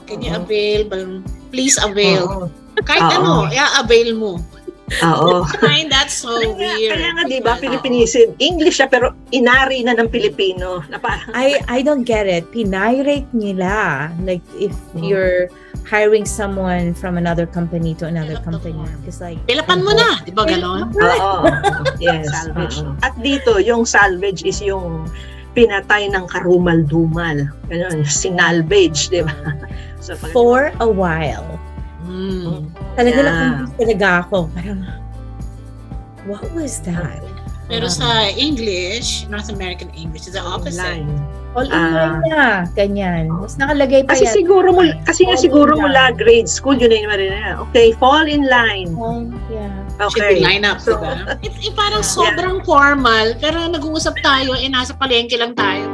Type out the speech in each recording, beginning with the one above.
Can you avail? Please avail. Kahit ano, i-avail mo. Oo. I find that so weird. Kaya nga, di ba, Filipinism, English siya, pero inari na ng Pilipino. I don't get it. Pinirate nila. Like, if you're hiring someone from another company to another company. It's like, pilapan mo na. Di ba gano'n? Oo. Yes. At dito, yung salvage is yung pinatay ng karumal-dumal. Ganun, sinalvage, di ba? So, for a while. Talaga na talaga ako. Parang, what was that? Pero sa English, North American English, is the opposite. All online na. Ganyan. Mas nakalagay pa kasi yan. Siguro mula grade school, yun na yun rin. Okay, fall in line. Yeah. Should Okay. be line up, so, diba? Parang sobrang formal, pero nag-uusap tayo, nasa palengke lang tayo.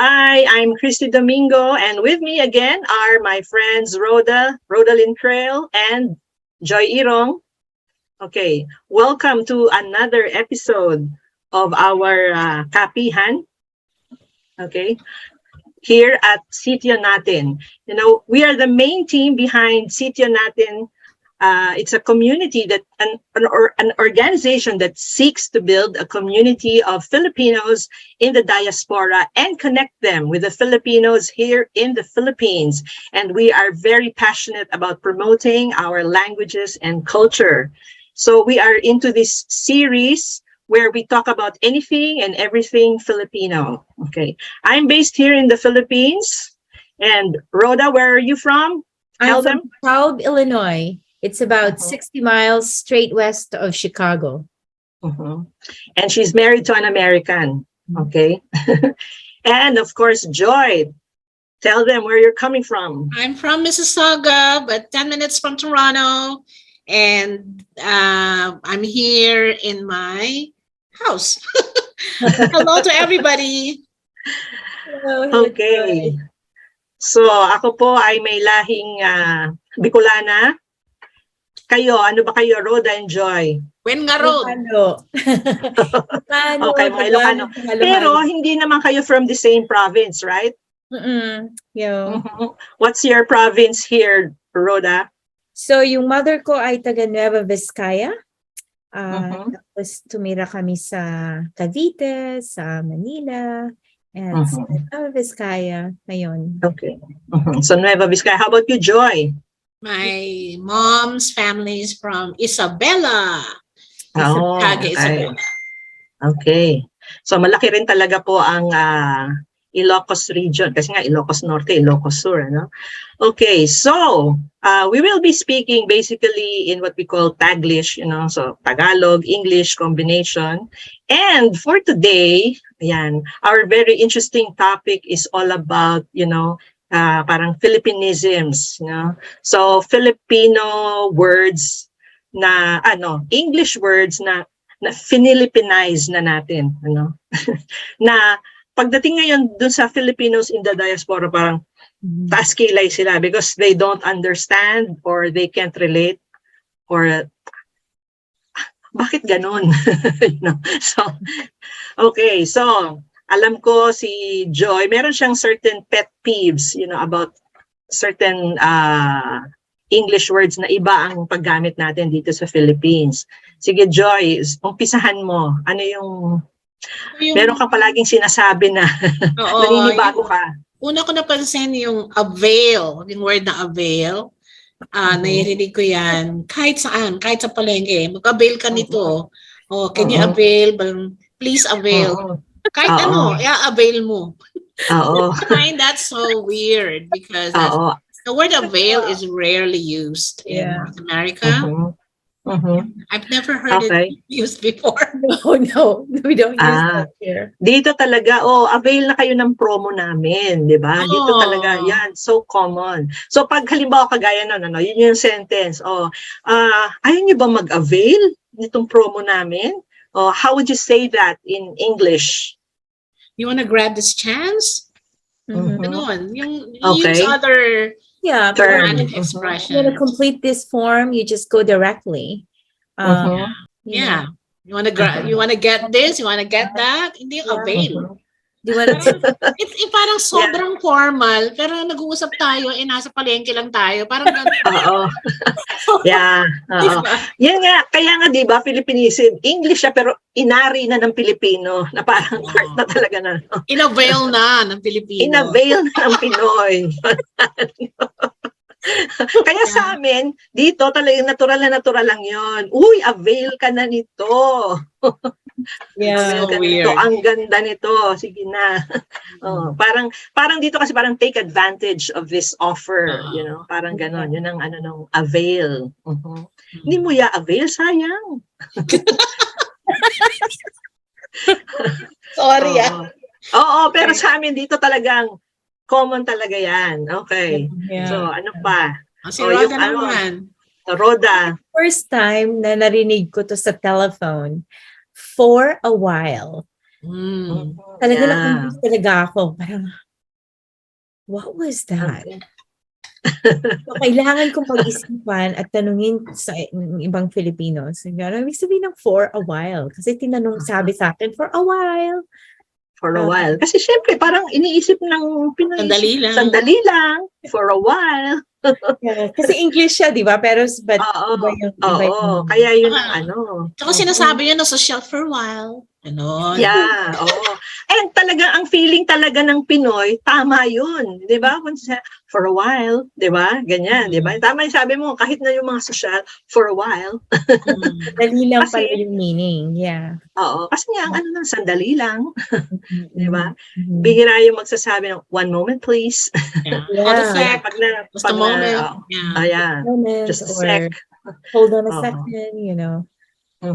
Hi, I'm Christy Domingo, and with me again are my friends Rhoda Trail, and Joi Irong. Okay, welcome to another episode of our Kapihan. Okay, here at Sitio Natin. You know, we are the main team behind Sitio Natin. It's a community that an organization that seeks to build a community of Filipinos in the diaspora and connect them with the Filipinos here in the Philippines. And we are very passionate about promoting our languages and culture. So we are into this series where we talk about anything and everything Filipino. Okay, I'm based here in the Philippines. And Rhoda, where are you from? I'm from Proud, Illinois. It's about 60 miles straight west of Chicago. And she's married to an American. Okay. And of course, Joi, tell them where you're coming from. I'm from Mississauga, but 10 minutes from Toronto. And I'm here in my house. Hello to everybody. Hello, okay. So, ako po ay may lahing Bicolana. Kayo, ano ba kayo, Rhoda and Joi? When nga Rod? Okay, mga Ilocano. Pero hindi naman kayo from the same province, right? What's your province here, Rhoda? So, yung mother ko ay taga Nueva Vizcaya. Tapos tumira kami sa Cavite, sa Manila, and sa Nueva Vizcaya ngayon. Okay. So, Nueva Vizcaya. How about you, Joi? My mom's family is from Isabela. Isabela. Okay. So malaki rin talaga po ang Ilocos region kasi nga Ilocos Norte, Ilocos Sur, ano? Okay, so we will be speaking basically in what we call Taglish, you know, so Tagalog, English combination. And for today, ayan, our very interesting topic is all about, you know, parang Filipinisms, you know? So Filipino words na English words na finilipinize na natin, ano? Na pagdating ngayon dun sa Filipinos in the diaspora, parang taas kilay sila because they don't understand or they can't relate or bakit ganon? You know? So okay, so alam ko si Joi, meron siyang certain pet peeves, you know, about certain English words na iba ang paggamit natin dito sa Philippines. Sige, Joi, umpisahan mo. Ano yung meron kang palaging sinasabi na naninibago ka? Una ko napansin yung avail, yung word na avail. Naririnig ko yan kahit saan, kahit sa palengke. Mag-avail ka nito. Can you avail? Please avail. Kahit ano, i-avail mo. I find that so weird because the word avail is rarely used in North America. I've never heard it used before. No, we don't use that here. Dito talaga, avail na kayo ng promo namin, di ba? Dito talaga, yan, so common. So pag halimbawa kagaya nun, yun yung sentence, ayaw niyo ba mag-avail nitong promo namin? How would you say that in English? You want to grab this chance? Ganon. Yung use other Yeah, term. Dramatic you want to expression. complete this form, you just go directly. Mhm. You Yeah. know, You wanna get this, you wanna get that, hindi yung Yeah. avail. do you want Parang, to? parang sobrang formal, pero nag-uusap tayo, nasa palengke lang tayo. Parang ganun. Oo. Yeah, oo. Diba? Yan nga, kaya nga 'di ba Filipinisim, English siya pero inari na ng Pilipino na parang part na talaga na. In-avail na ng Pilipino. Inavail na ng Pinoy. Kaya sa amin, dito talagang natural lang yon. Uy, avail ka na nito. Yeah. Avail ka So na nito. weird. Ang ganda nito. Sige na. Oh, parang dito kasi parang take advantage of this offer, you know? Parang ganon. Yun ang ano nung avail. Hindi mo avail, sayang. Sorry Oo, pero sa amin dito talagang common talaga yan. Okay. Yeah. So, ano pa? Si Rhoda yung naman. Rhoda. First time na narinig ko to sa telephone, for a while. Talaga na-confuse talaga ako. Parang, what was that? Okay. So, kailangan kong pag-isipan at tanungin sa ibang Filipino. So, ibig sabihin ng for a while. Kasi sabi sa akin, for a while. For a while. Kasi syempre, parang iniisip ng Pinoy. Sandali lang. For a while. Yeah, kasi English siya, di ba? Pero but, Oo. Kaya yun ang ano. Tsaka sinasabi niya na social for a while. Ganon. Yeah, oo. And talaga, ang feeling talaga ng Pinoy, tama yun. Di ba? For a while, di ba? Ganyan, di ba? Tama yung sabi mo, kahit na yung mga social, for a while. Sandali lang pala yung meaning. Yeah. Oo. Kasi nga, ang ano lang, sandali lang. Di ba? Bihira yung magsasabi ng, one moment please. Yeah. Hold a sec. Just a moment. Yeah. Just a sec. Hold on a second, you know.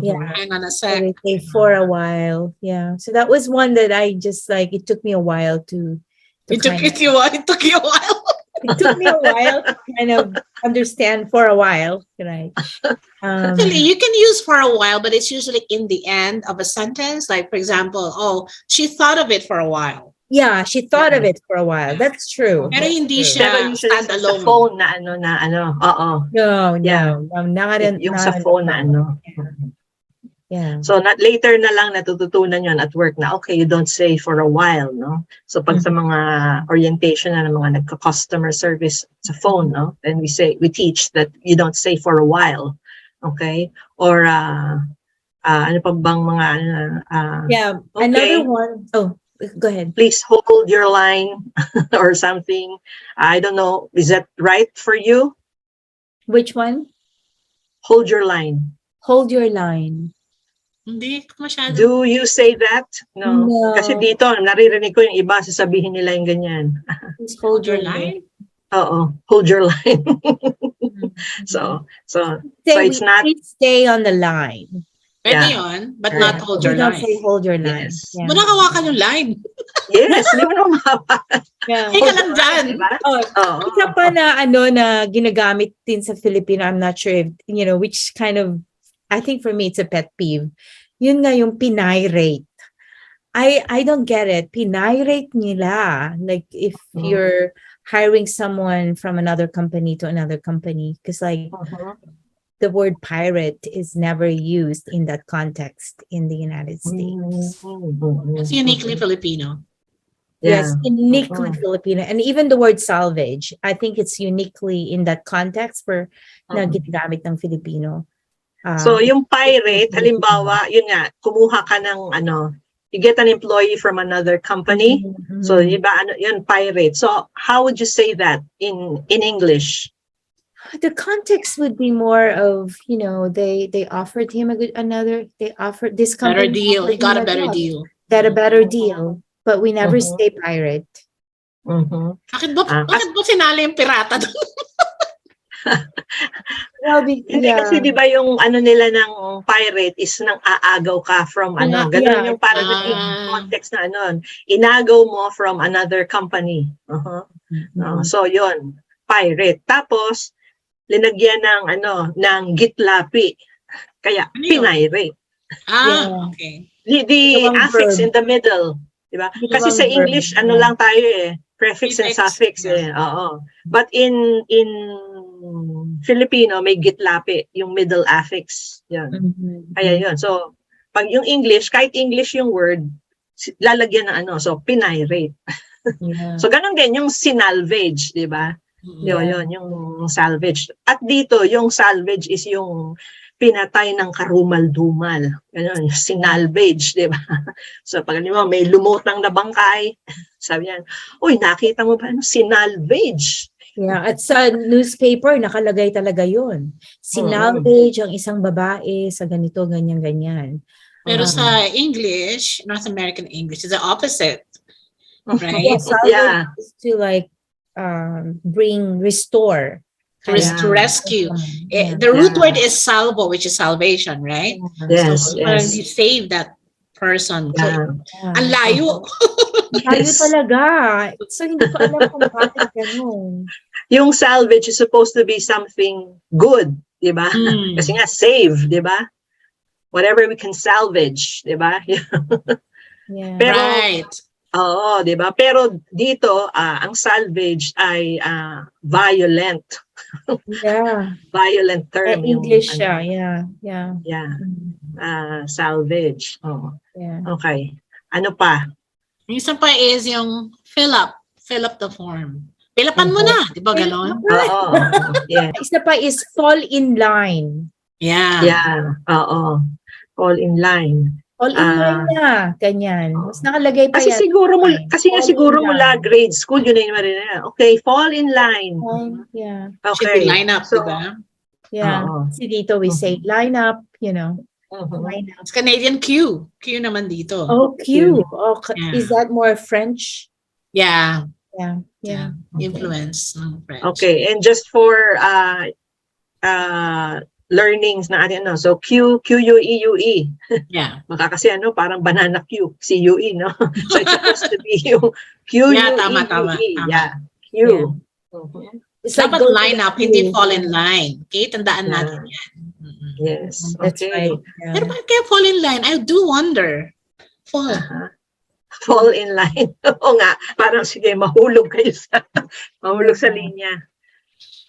Yeah. Hang on a So sec. they say for a while. Yeah. So that was one that I just like, it took me a while to It took you a while. It took me a while to kind of understand for a while. Right. Actually, you can use for a while, but it's usually in the end of a sentence. Like, for example, she thought of it for a while. Yeah, she thought of it for a while. That's true. Pero hindi siya stand-alone. Sa phone na ano. Oo. No. Yeah. Yung sa phone na ano. Yeah. So later na lang natututunan yon at work na okay, you don't say for a while, no? So pag sa mga orientation na ng mga nagka-customer service sa phone, no? Then we teach that you don't say for a while. Okay? Or ano pa bang mga yeah, okay. Another one. Oh, go ahead. Please hold your line or something. I don't know. Is that right for you? Which one? Hold your line. Hold your line. Hindi masyado. Do you say that? No. Kasi dito, naririnig ko yung iba, sasabihin nila yung ganyan. Please hold your line. Oo. Hold your line. So it's not. Please stay on the line. Pwede yun, but not hold your don't line. say hold your line. Yes. Yeah. Muna hawakan yung line. Yes, hindi mo naman mahawakan. Yeah. Hindi ka lang dyan. Diba? Isa pa na na ginagamit din sa Filipino, I'm not sure if, which kind of, I think for me it's a pet peeve. Yun nga yung pinyrate. I don't get it. Pinyrate nila. Like if you're hiring someone from another company to another company, because like the word pirate is never used in that context in the United States. It's uniquely Filipino. Yes, uniquely Filipino. And even the word salvage, I think it's uniquely in that context for na ginagamit ng Filipino. So yung pirate, halimbawa, yun nga, kumuha ka ng you get an employee from another company. So iba yun pirate. So how would you say that in English? The context would be more of, they offered him they offered this company better deal. He got a better deal. Got a better deal. But we never say pirate. Bakit ba sinali yung pirata doon? Well, Hindi kasi di ba yung nila ng pirate is nang aagaw ka from ganun yung parang context na inagaw mo from another company. So yun, pirate. Tapos linagyan ng gitlapi. Kaya pinirate. Okay. The affix in the middle, di ba? Kasi sa English lang tayo Prefix and Prefix, suffix yeah. Oo. But in Filipino may gitlapi, yung middle affix. Yan. Kaya yun. So, pag yung English, kahit English yung word, lalagyan ng ano, so pinyrate. Yeah. So, ganun din yung sinalvage, di ba? Yun, yung salvage. At dito, yung salvage is yung pinatay ng karumal-dumal. Ganun, yung sinalvage, di ba? So, pag may lumutang na bangkay, sabi yan, uy, nakita mo ba? Sinalvage. Yeah, at sa newspaper, nakalagay talaga yun. Sinalvage ang isang babae sa ganito, ganyan. Pero sa English, North American English, is the opposite. Right? Yeah, salvage is to like restore. To rescue. The root word is salvo, which is salvation, right? Yes, so, yes. you save that person. So, ang layo. Layo talaga. So, hindi ko alam kung bakit ganun. Yung salvage is supposed to be something good, di ba? Kasi nga, save, di ba? Whatever we can salvage, di ba? Yeah. Pero, Right. Oo, di ba? Pero dito, ang salvage ay violent. Yeah. Violent term. English yung, siya. Yeah. Yeah. Salvage. Oh. Yeah. Okay. Ano pa? Yung isa pa is yung fill up the form. Fill-upan mo na, di ba ganon? Oo. Yeah. Isa pa is fall in line. Yeah. Yeah. Oo. Fall in line. Fall in line na, ganyan. Mas nakalagay pa Kasi yan. siguro mula grade school, yun na yung marina. Okay, fall in line. Yeah. Should Okay. be line up, So, di ba? Yeah. Kasi dito we say line up, line up. It's Canadian Q. Q naman dito. Oh, Q. Oh, Yeah. is that more French? Yeah. Yeah. Influence ng French. Okay, and just for learnings na atin, so Q-U-E-U-E. Yeah. Baka kasi parang banana Q, C-U-E, no? So it's supposed to be yung Q-U-E-U-E. Yeah, tama. Yeah, Q. It's Dapat go line to up, the hindi Q. fall in line. Okay, tandaan natin yan. Yes, That's okay. right. Pero bakit kaya fall in line? I do wonder. Fall. Fall in line. Oo nga, parang sige, mahulog kayo sa linya.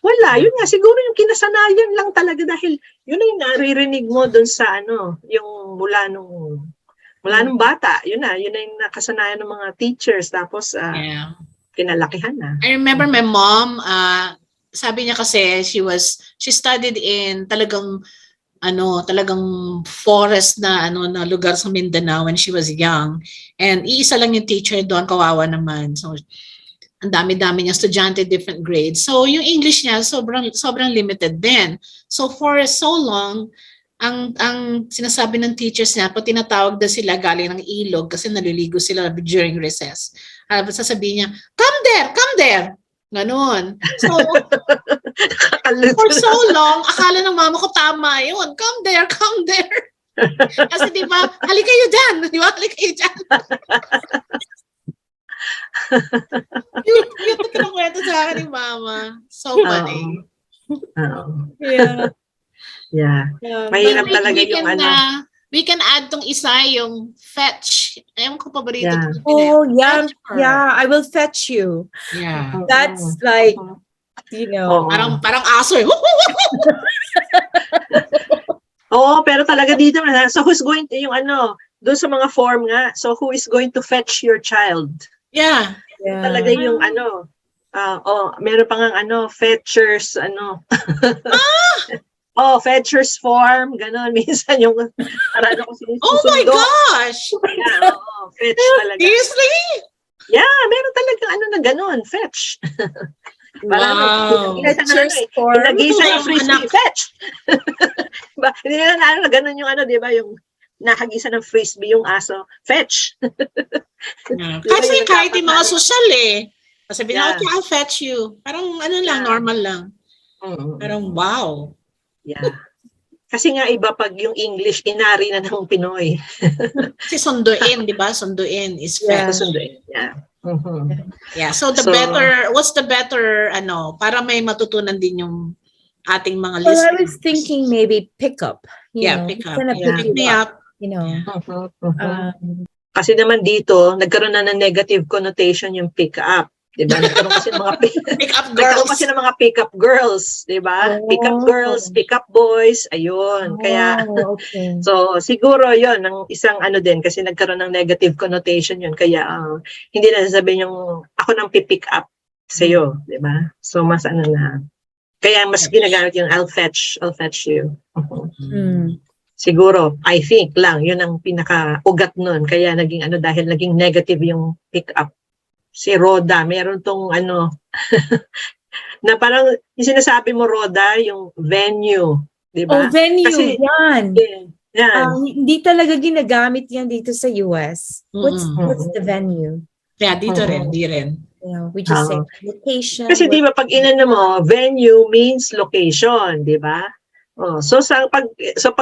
Wala, yun nga, siguro yung kinasanayan lang talaga dahil yun yung naririnig mo dun sa yung mula nung bata, yun na yung nakasanayan ng mga teachers, tapos kinalakihan na. I remember my mom, sabi niya kasi she studied in talagang forest na na lugar sa Mindanao when she was young. And iisa lang yung teacher doon, kawawa naman. So ang dami-dami niya estudyante, different grades. So yung English niya sobrang limited din. So for so long, ang sinasabi ng teachers niya, pag tinatawag na sila galing ng ilog kasi naliligo sila during recess. Sasabihin niya, come there. Ganon. So, for so long, akala ng mama ko tama yun. Come there. Kasi di ba, halika kayo dyan. Di ba, halika kayo dyan. Yung kinakwento sa akin ni mama. So funny. Yeah. Mahirap talaga yung we can add tong isa, yung fetch. Ewan ko paborito. Oh, yeah. Yeah, I will fetch you. Yeah. That's like, parang aso. Oo, pero talaga dito, so who's going to, doon sa mga form nga, so who is going to fetch your child? Yeah. Talaga yung meron pa nga fetchers, fetchers form, gano'n. Minsan yung, parang ako sinusundo. Oh my gosh! Yeah, fetch talaga. Seriously? Yeah, meron talaga na gano'n, fetch. Wow. Fetchers form. Pinag-isa yung frisbee, fetch! Hindi na gano'n yung di ba, yung nakagisa ng frisbee yung aso, fetch! Kasi kahit yung mga social kasi okay, I'll fetch you. Parang lang, normal lang. Parang wow. Yeah. Kasi nga iba pag yung English, inari na ng Pinoy. Kasi sunduin, di ba? Sunduin is fetch. Sunduin, yeah. Yeah, so what's the better, para may matutunan din yung ating mga listeners. Well, I was thinking maybe pick up. Pick up. Pick me up. Kasi naman dito, nagkaroon na ng negative connotation yung pick up. 'Di ba? Nagkaroon kasi ng mga Pick up nagkaroon girls. kasi ng mga pick-up girls, 'di ba? Pick-up girls, pick-up boys, ayun. Kaya Okay. so siguro 'yon ang isang ano din kasi nagkaroon ng negative connotation 'yun. Kaya hindi na sasabihin yung ako nang pick up sa iyo, 'di ba? So mas ano na. Kaya mas ginagamit yung I'll fetch you. Mm. Siguro, I think lang, yun ang pinaka-ugat nun. Kaya naging ano, dahil naging negative yung pick-up. Si Rhoda, meron tong ano, na parang, yung sinasabi mo, Rhoda, yung venue, di ba? Oh, venue, Kasi, yan. yan. Hindi talaga ginagamit yan dito sa US. Mm-mm. What's the venue? Yeah, dito rin, di rin. You know, we just say Oo. location. Kasi di ba, pag inano mo, venue means location, di ba? Oh, so pag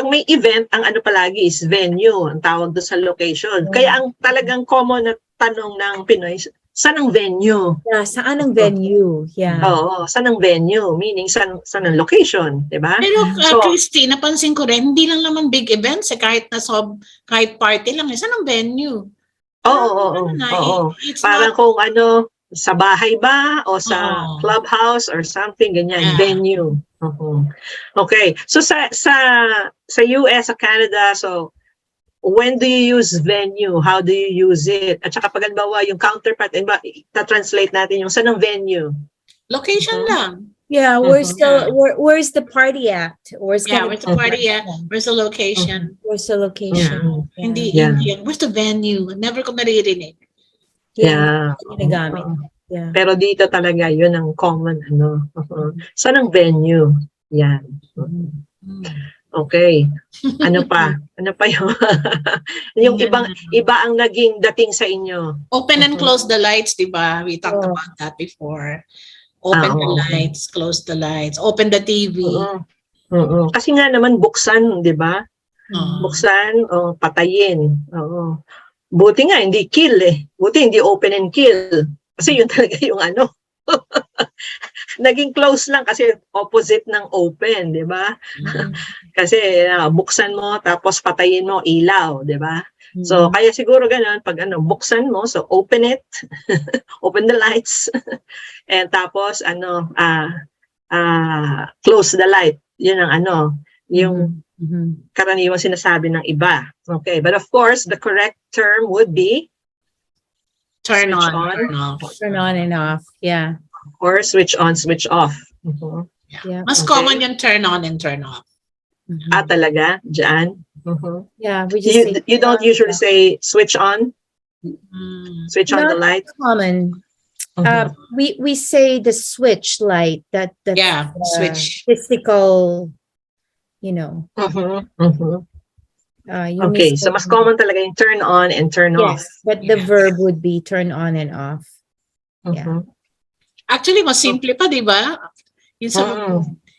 may event, ang ano palagi is venue, ang tawag doon sa location. Kaya ang talagang common na tanong ng Pinoy, saan ang venue? Yeah, saan ang venue? Yeah. Oo, saan ang venue? Meaning, saan ang location, di ba? Pero So, Christy, napansin ko rin, hindi lang naman big events, kahit kahit party lang, saan ang venue? oo. It's Parang not, kung ano, sa bahay ba o sa Oo. clubhouse or something ganyan, Yeah. venue. Okay. So sa US, sa Canada, so when do you use venue? How do you use it? At saka pag halimbawa yung counterpart, ta-translate natin yung saan ang venue? location lang. Yeah, where's the party at? Where's Yeah, gonna where's be the party at? Where's the location? Where's the location? Hindi, Yeah. where's the venue? Never ko naririnig. Yeah. Ginagamit. Yeah. Pero dito talaga, yun ang common, ano. Saan ang venue? Yan. Okay. Ano pa? Ano pa yung, yung iba ang naging dating sa inyo? Open and close the lights, di ba? We talked Oh. about that before. Open the lights, close the lights, open the TV. Kasi nga naman buksan, di ba? Oo. Buksan o patayin. Oo. Buti nga, hindi kill eh. Buti hindi open and kill. Kasi yun talaga yung ano. Naging close lang kasi opposite ng open, di ba? Kasi buksan mo tapos patayin mo ilaw, di ba? So kaya siguro ganun pag ano buksan mo, so open it, open the lights, and tapos ano close the light. Yun ang ano, yung karaniwang sinasabi ng iba. Okay, but of course the correct term would be Turn switch on, turn off. Turn on and off. Yeah. or switch on, switch off. Yeah. Mas Okay. common yung turn on and turn off. Talaga, Jan? Yeah, we just say You don't usually say switch on, switch on the not light. common. We say the switch light that Yeah, switch. physical, you know. You Okay, miss so mas common talaga yung turn on and turn off. Yes, but the verb would be turn on and off. Yeah. Actually, mas simple pa, di ba? Yung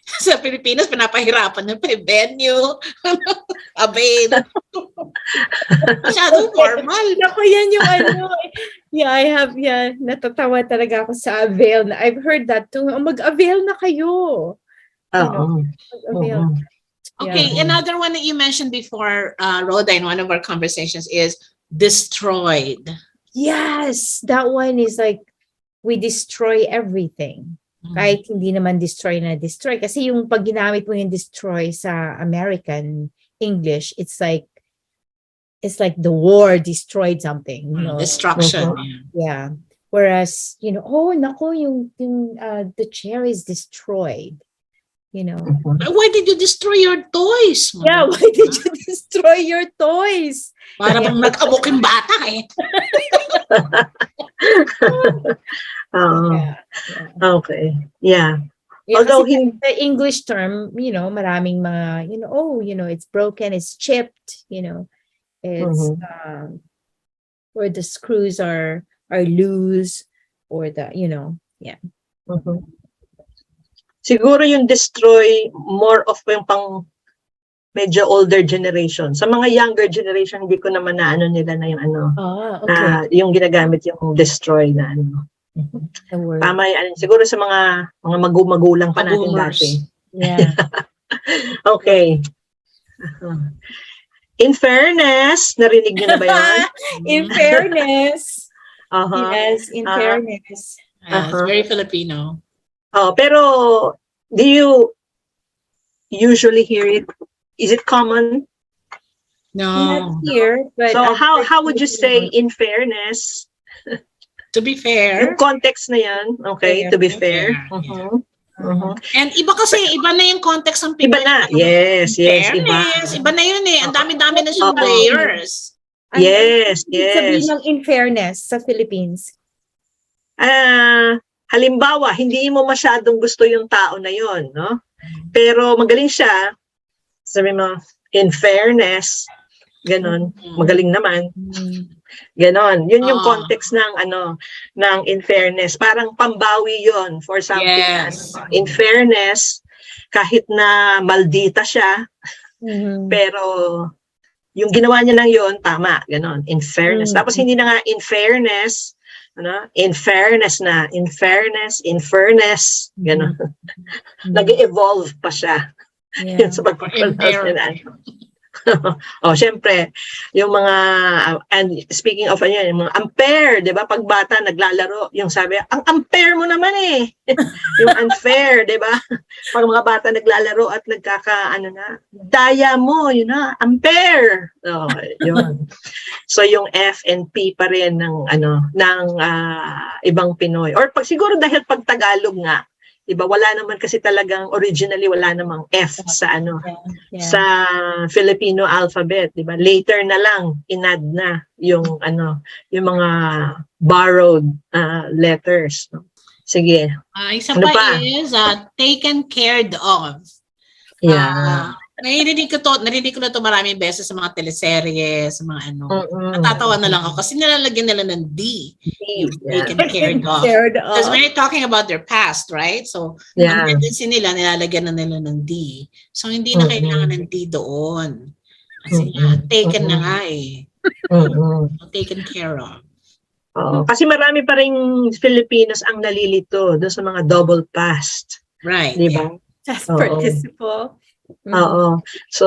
sa Pilipinas, pinapahirapan na pa yung venue, avail. Masyadong formal. Naku, yan yung ano. Yeah, natatawa talaga ako sa avail. I've heard that too. Mag-avail na kayo. Mag-avail. Okay, another one that you mentioned before, Rhoda, in one of our conversations is destroyed. Yes, that one is like, we destroy everything. Kahit hindi naman destroy. Kasi yung pag ginamit mo yung destroy sa American English, it's like the war destroyed something. You know? Destruction. Yeah. Whereas, the chair is destroyed. You know. Why did you destroy your toys? Yeah, why did you destroy your toys? Para bang nag-abok yung bata eh. Okay. Yeah. Although the English term, maraming mga, it's broken, it's chipped, it's or the screws are loose, or the, yeah. Siguro yung destroy more of yung pang medyo older generation. Sa mga younger generation, hindi ko naman naano nila na yung yung ginagamit yung destroy na ano. Tama yan. Siguro sa mga magulang pa natin dati. Yeah. Okay. In fairness, narinig niyo na ba yan? In fairness. Uh-huh. Yes, in fairness. It's very Filipino. Oh, pero do you usually hear it? Is it common? Not No. here, but So how would you say in fairness? To be fair. Yung context na yan, okay, to be fair. Fair, Mhm. And iba kasi, iba na yung context ng Iba na, yes, iba. fairness. Iba na yun eh. Ang dami-dami na siyang Oo. layers. Yes, Ibig sabihin yes. ng in fairness sa Philippines. Halimbawa, hindi mo masyadong gusto yung tao na yon, no? Pero magaling siya, sabi mo, in fairness, ganon, magaling naman. Ganon. Yun yung context ng ng in fairness. Parang pambawi yon for something. Yes. In fairness, kahit na maldita siya, pero yung ginawa niya lang yon tama, ganon. In fairness. Tapos hindi na nga in fairness, in fairness na, in fairness, ganon. Nag-evolve pa siya. Yun sa pag-pronounce na. Syempre, yung mga, and speaking of yung mga ampere, di ba? Pag bata naglalaro, yung sabi, ang ampere mo naman eh. Yung unfair, di ba? Pag mga bata naglalaro at daya mo, yun na, ampere. Yun. So yung F and P pa rin ng ibang Pinoy. Or siguro dahil pag Tagalog nga, diba, wala naman kasi talagang originally wala namang F sa sa Filipino alphabet, diba? Later na lang inad na yung yung mga borrowed letters. Sige. Isa pa is taken care of. Yeah. Narinig ko na to maraming beses sa mga teleserye, sa mga natatawa na lang ako kasi nilalagyan nila ng D. Taken care of. Because when you're talking about their past, right? So, ang tendency nila, nilalagyan na nila ng D. So, hindi na kailangan ng D doon. Kasi taken na nga eh. Taken care of. Kasi marami pa rin Filipinos ang nalilito doon sa mga double past. Right. Diba? Past participle. Oo. So,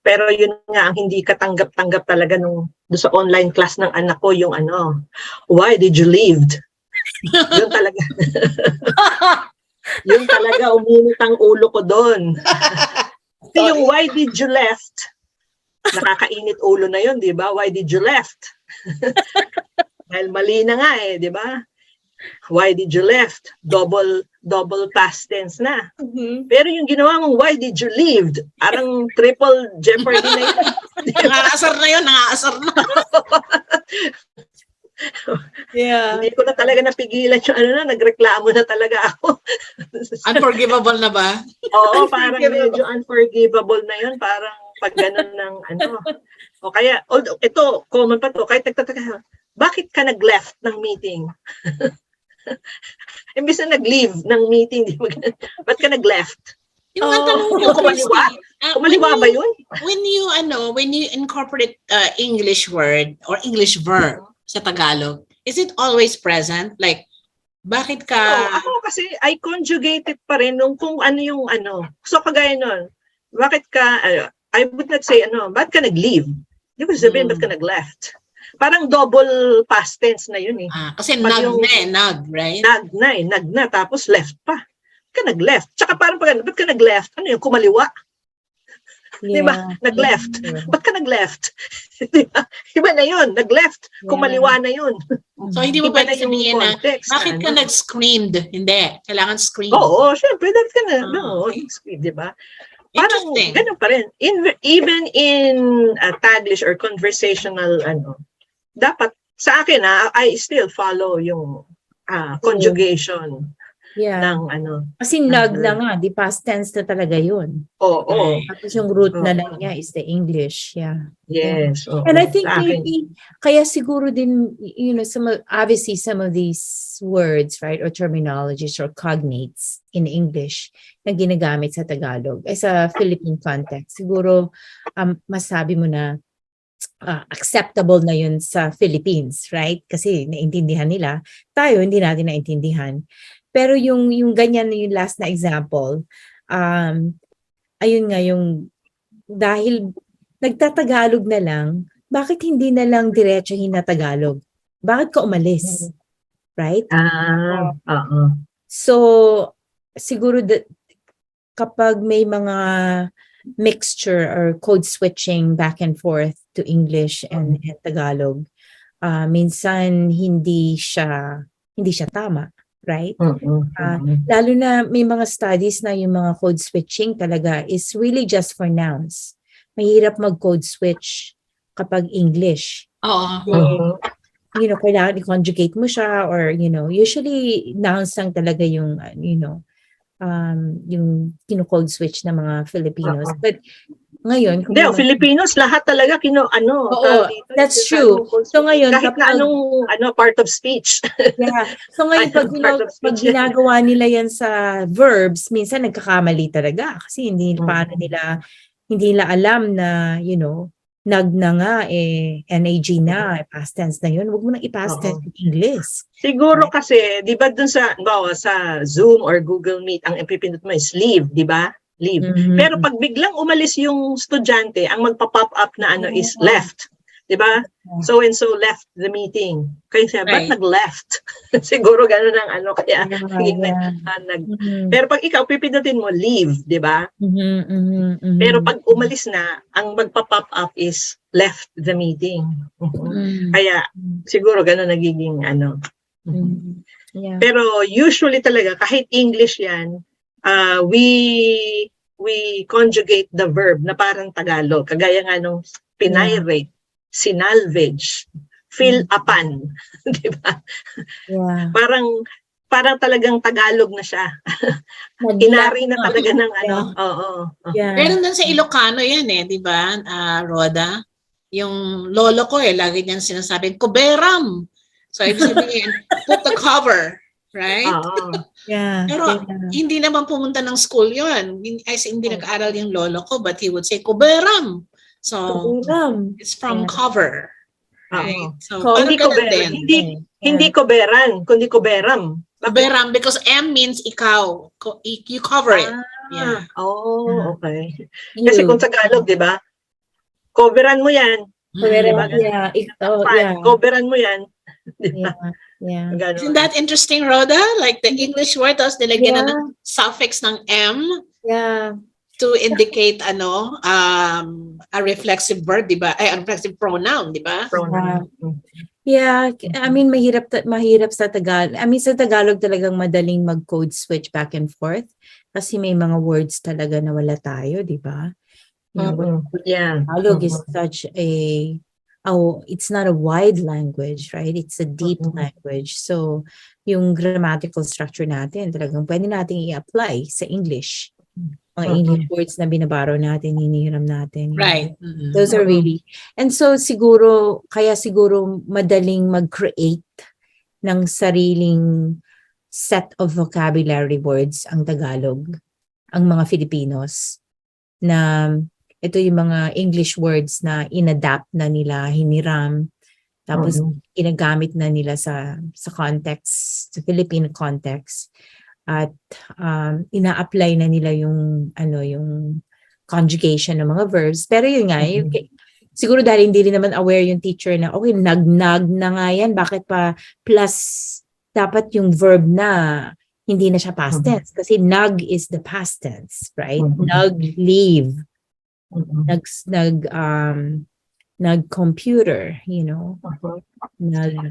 pero yun nga ang hindi katanggap-tanggap talaga doon sa online class ng anak ko, yung why did you leave? Yun talaga. Yun talaga, umunit ang ulo ko doon. Kasi yung why did you left, nakakainit ulo na yun, di ba? Why did you left? Dahil mali na nga eh, di ba? Why did you left? Double past tense na. Pero yung ginawa mong why did you leave? Parang triple jeopardy na yun. Nangaasar na yun, nangaasar na. Hindi ko na talaga napigilan yung nagreklamo na talaga ako. Unforgivable na ba? Oo, parang medyo unforgivable na yun. Parang pag ganun ng O kaya, ito, common pa to, kahit nagtataka, bakit ka nag-left ng meeting? Imbis na nag-leave ng meeting, ba't ka nag-left? Yung tanong ko, kumaliwa? Kumaliwa ba yun? When you incorporate English word or English verb sa Tagalog, is it always present? Like, bakit ka... Ako kasi, I conjugate it pa rin nung kung ano yung So, kagaya nun, bakit ka, I would not say, ba't ka nag-leave? Hindi ko sabihin, ba't ka nag-left? Parang double past tense na yun eh. Kasi nag, right? Nag na, tapos left pa. Ba't ka nag-left? Tsaka parang ba't ka nag-left? Ano yung kumaliwa? Diba? Nag-left. Ba't ka nag-left? Diba? Iba na yun. Nag-left. Kumaliwa na yun. So, hindi mo pwede sabihin na, bakit ka nag-screamed? Hindi. Kailangan scream. Oo, syempre. Bakit ka scream, diba? Parang ganun pa rin. Even in Taglish or conversational, dapat, sa akin, I still follow yung conjugation ng Kasi nag na nga, di past tense na talaga yun. Oo. Tapos yung root na lang niya is the English, Yes. And I think maybe, kaya siguro din, obviously some of these words, right, or terminologies or cognates in English na ginagamit sa Tagalog, ay sa Philippine context, siguro masabi mo na acceptable na yun sa Philippines, right? Kasi naintindihan nila. Tayo, hindi natin naintindihan. Pero yung ganyan, yung last na example, ayun nga yung, dahil nagtatagalog na lang, bakit hindi na lang diretsahin na Tagalog? Bakit ka umalis? right? Oo. So, siguro kapag may mga mixture or code switching back and forth to English and Tagalog, minsan hindi siya tama, right? Lalo na may mga studies na yung mga code switching talaga is really just for nouns. Mahirap mag-code switch kapag English. Oo. Kailangan i-conjugate mo siya or, usually nouns lang talaga yung, yung kino-code switch ng mga Filipinos. But ngayon, kung Filipinos, lahat talaga Oo, that's true. So ngayon, kahit na anong part of speech. Yeah. So ngayon, pag ginagawa nila yan sa verbs, minsan nagkakamali talaga kasi hindi nila alam na, nag na nga, NAG na, past tense na yun. Huwag mo nang i-past tense in English. Siguro kasi, di ba dun sa Zoom or Google Meet, ang ipipindot mo is leave, di ba? Leave. Pero pag biglang umalis yung estudyante, ang magpa-pop up na is left. Di ba? So and so left the meeting. Kaya siya, ba't nag-left? Siguro gano'n ang kaya Pero pag ikaw, pipindutin mo, leave, di ba? Pero pag umalis na, ang magpa-pop up is left the meeting. Kaya, siguro gano'n nagiging Pero usually talaga, kahit English yan, we conjugate the verb na parang Tagalog. Kagaya nga nung pinyrate, sinalvage, fill upan, di ba? Parang talagang Tagalog na siya. Inari na talaga ng Meron din sa Ilocano yan di ba, Rhoda? Yung lolo ko lagi niyang sinasabing, kuberam. So, ibig sabihin, put the cover. Right? Pero hindi naman pumunta ng school yun. Hindi nag-aaral yung lolo ko, but he would say, kuberam. So, it's from cover. Right? So, hindi kuberan. Hindi kuberan, kundi kuberam. Kuberam because M means ikaw. You cover it. Okay. Kasi kung Tagalog, di ba? Coveran mo yan. Coveran mo yan. Isn't that interesting, Rhoda? Like the English word, tapos nilagyan na ng suffix ng M to indicate a reflexive verb, di ba? A reflexive pronoun, di ba? I mean, mahirap sa Tagalog. I mean, sa Tagalog talagang madaling mag-code switch back and forth kasi may mga words talaga na wala tayo, di ba? Tagalog is such it's not a wide language, right? It's a deep language. So, yung grammatical structure natin, talagang pwede natin i-apply sa English. Mga English words na binabaro natin, hinihiram natin. Right. Those are really, and so kaya siguro madaling mag-create ng sariling set of vocabulary words ang Tagalog, ang mga Filipinos, na ito yung mga English words na inadapt na nila, hiniram, tapos ginagamit na nila sa context, sa Philippine context. At ina-apply na nila yung conjugation ng mga verbs. Pero yun nga, siguro dahil hindi rin naman aware yung teacher na, okay, nag-nag na nga yan, bakit pa plus dapat yung verb na hindi na siya past tense. Kasi nag is the past tense, right? Nag, leave. Nag-computer,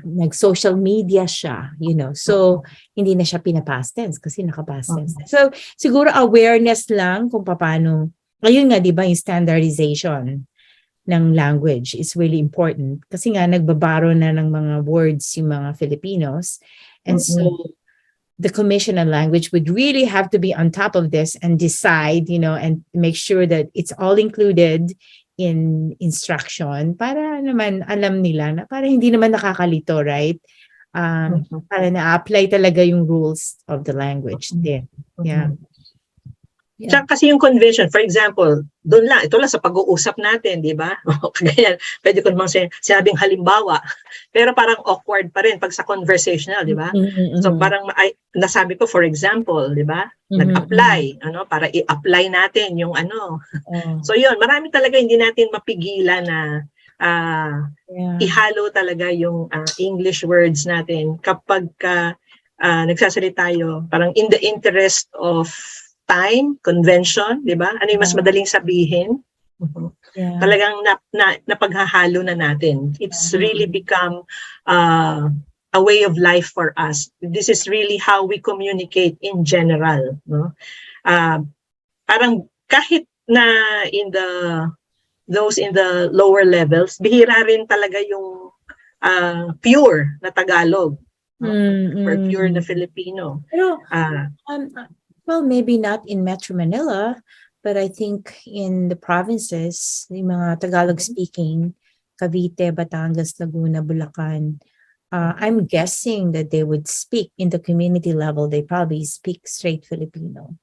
nag-social media siya, So, hindi na siya pinapast tense kasi naka-past tense. So, siguro awareness lang kung paano, ngayon nga, di ba, yung standardization ng language is really important. Kasi nga, nagbabaro na ng mga words yung mga Filipinos. And so, the Commission on Language would really have to be on top of this and decide, and make sure that it's all included in instruction para naman alam nila na para hindi naman nakakalito, right? Para na-apply talaga yung rules of the language din. Tsaka kasi yung convention, for example, ito lang sa pag-uusap natin, di ba? Kaya pwede ko namang sinabing halimbawa, pero parang awkward pa rin pag sa conversational, di ba? So parang nasabi ko, for example, di ba? Nag-apply, para i-apply natin yung So yun, marami talaga hindi natin mapigilan na ihalo talaga yung English words natin kapag nagsasalita tayo parang in the interest of time, convention, di ba? Ano yung mas madaling sabihin? Talagang napaghahalo na natin. It's really become a way of life for us. This is really how we communicate in general. No? Parang kahit na those in the lower levels, bihira rin talaga yung pure na Tagalog. Or pure na Filipino. Pero, well, maybe not in Metro Manila, but I think in the provinces, yung mga Tagalog-speaking, Cavite, Batangas, Laguna, Bulacan, I'm guessing that they would speak in the community level, they probably speak straight Filipino.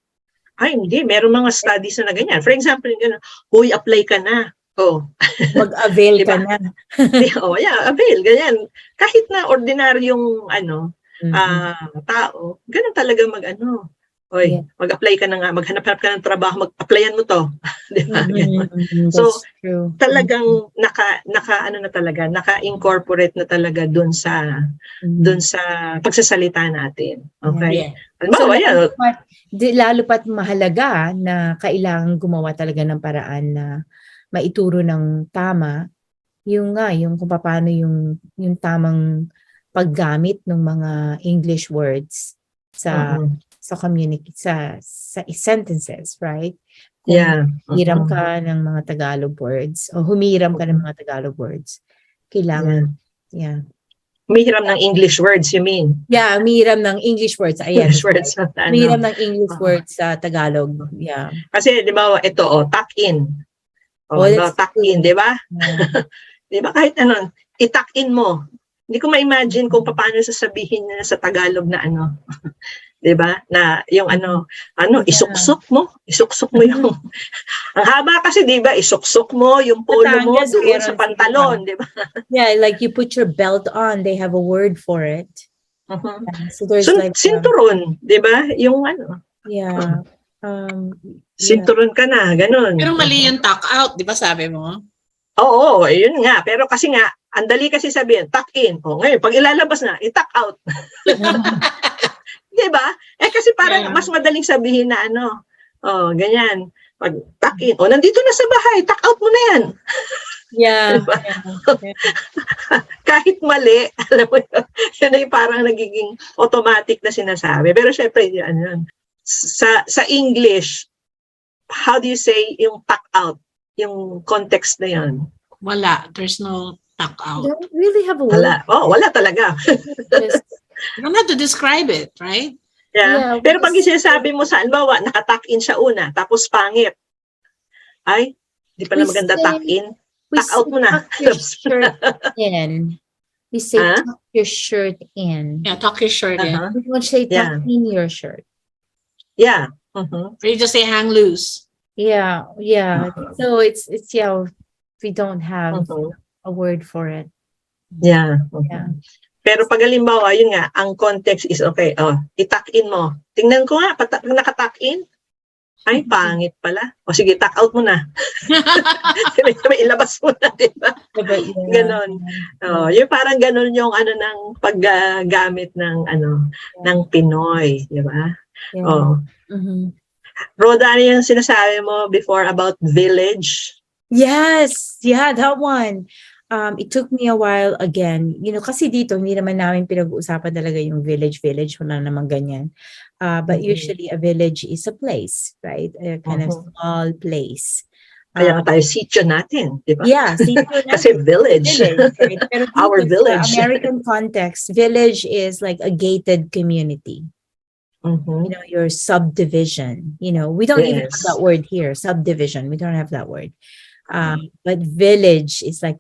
Ay, hindi. Meron mga studies na ganyan. For example, huy, apply ka na. Mag-avail diba? ka na. Avail, ganyan. Kahit na ordinaryong tao, ganun talaga mag-apply ka na nga, maghanap-hanap ka ng trabaho, mag-applyan mo to. Diba? So, true. Talagang naka-incorporate na talaga dun sa pagsasalita natin. Okay? Yeah. Lalo pat mahalaga na kailangan gumawa talaga ng paraan na maituro ng tama yung kung paano yung tamang paggamit ng mga English words sa community, sa sentences, right? Kung hiram ka ng mga Tagalog words o humiram ka ng mga Tagalog words, kailangan Humihiram ng English words, you mean? Yeah, humihiram ng English words. Ayan. English words. Humihiram ng English words sa Tagalog. Yeah. Kasi, di ba, ito, tuck in. Tuck in, di ba? Di ba, kahit i-tuck in mo. Hindi ko ma-imagine kung paano sasabihin niya sa Tagalog na di ba? Na yung isuksok mo yung ang haba kasi, di ba? Isuksok mo yung polo mo doon sa pantalon, di ba? Yeah, like you put your belt on, they have a word for it. So there's sinturon, di ba? Yung Yeah. Sinturon ka na, ganun. Pero mali yung tuck out, di ba sabi mo? Oo, yun nga. Pero kasi nga, ang dali kasi sabihin, tuck in. Ngayon, pag ilalabas na, i-tuck out. Diba? Kasi parang mas madaling sabihin na ganyan. Pag tuck in, nandito na sa bahay, tuck out mo na yan. Yeah. Diba? Kahit mali, alam mo yun ay parang nagiging automatic na sinasabi. Pero syempre, yun. Sa English, how do you say yung tuck out? Yung context na yun? Wala. There's no tuck out. You don't really have a word. Wala talaga. You don't have to describe it, right? Yeah. Pero pag sinasabi mo sa halimbawa, naka-tuck in siya una, tapos pangit. Ay, di pala maganda tuck in. Tuck out mo na. Tuck your shirt in. We say tuck your shirt in. Yeah, tuck your shirt in. We don't say tuck in your shirt. Yeah. Or you just say hang loose. Yeah. So it's we don't have a word for it. Yeah. Pero pag halimbawa, yun nga, ang context is okay. I-tuck in mo. Tingnan ko nga, pag naka-tuck in, ay, pangit pala. Sige, tuck out mo na. Ilabas mo na, diba? Ganon. Yung parang ganon yung ng paggamit ng ng Pinoy, diba? Rhoda, ano yung sinasabi mo before about village? Yes, that one. It took me a while again. Kasi dito, hindi naman namin pinag-uusapan talaga yung village. Wala naman ganyan. But usually a village is a place, right? A kind of small place. Kaya tayo Sitio Natin, di ba? Yeah, Sitio Natin. Kasi village. Right? Pero Our village. Sa American context, village is like a gated community. Your subdivision. We don't even have that word here. Subdivision. We don't have that word. But village is like,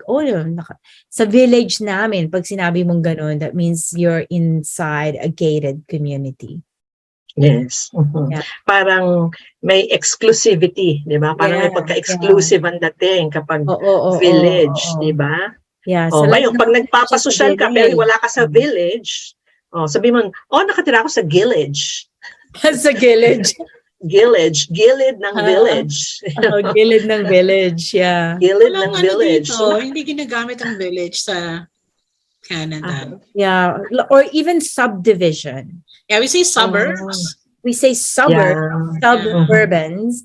sa village namin, pag sinabi mong ganun, that means you're inside a gated community. Yes. Yeah. Parang may exclusivity, di ba? Parang may pagka-exclusive ang dating kapag village, di ba? Yeah. Ngayon, pag nagpapasosyal ka, pero wala ka sa village, sabi mo, nakatira ako sa village. Sa village. gilid ng village. Oh, gilid ng village, yeah. Gilid Walang ng ano village. dito, hindi ginagamit ang village sa Canada. Yeah, or even subdivision. Yeah, we say suburbs. We say suburb, Yeah. suburbans.